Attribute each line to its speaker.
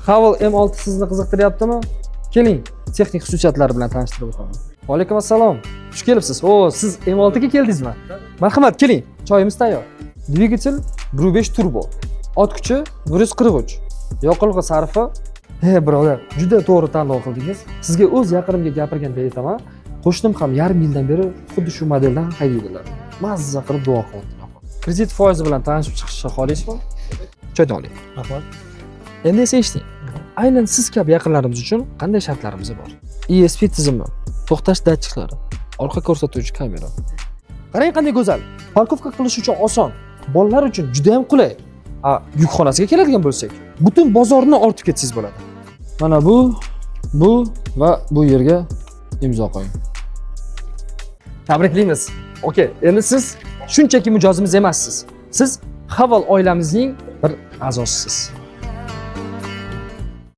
Speaker 1: Havel M6 sizni qiziqtiryaptimi? Keling, texnik xususiyatlari bilan tanishtirib o'taman. Va alaykum assalom. Xush kelibsiz. Siz M6 ga keldingizmi? Marhamat, keling. Choyimiz tayyor. Dvigatel 1.5 turbo. Ot kuchi 143. Yoqilg'i sarfi, birodar, juda to'g'ri tanlov qildingiz. Sizga o'z yaqinimga gapirganda aytaman, qo'shnim ham yarim yildan beri xuddi shu modeldan haydaydilar. Mazza qilib duo qilyaptilar. Kredit foizi bilan tanishib chiqishni xohlaysizmi? Choydan oling.
Speaker 2: Rahmat.
Speaker 1: Endi esa eshiting. Aynan siz kabi yaqinlarimiz uchun qanday shartlarimiz bor? ESP tizimi, to'xtash datchiklari, orqa ko'rsatuvchi kamera. Qarang qanday go'zal. Parkovka qilish uchun oson, bolalar uchun juda ham qulay. Yukxonasiga keladigan bo'lsak, butun bozorni ortib ketsangiz bo'ladi. Mana bu va bu yerga imzo qo'ying. Tabriklaymiz. Okey, endi siz shunchaki mijozimiz emassiz. Siz Havel oilamizning bir a'zosisiz.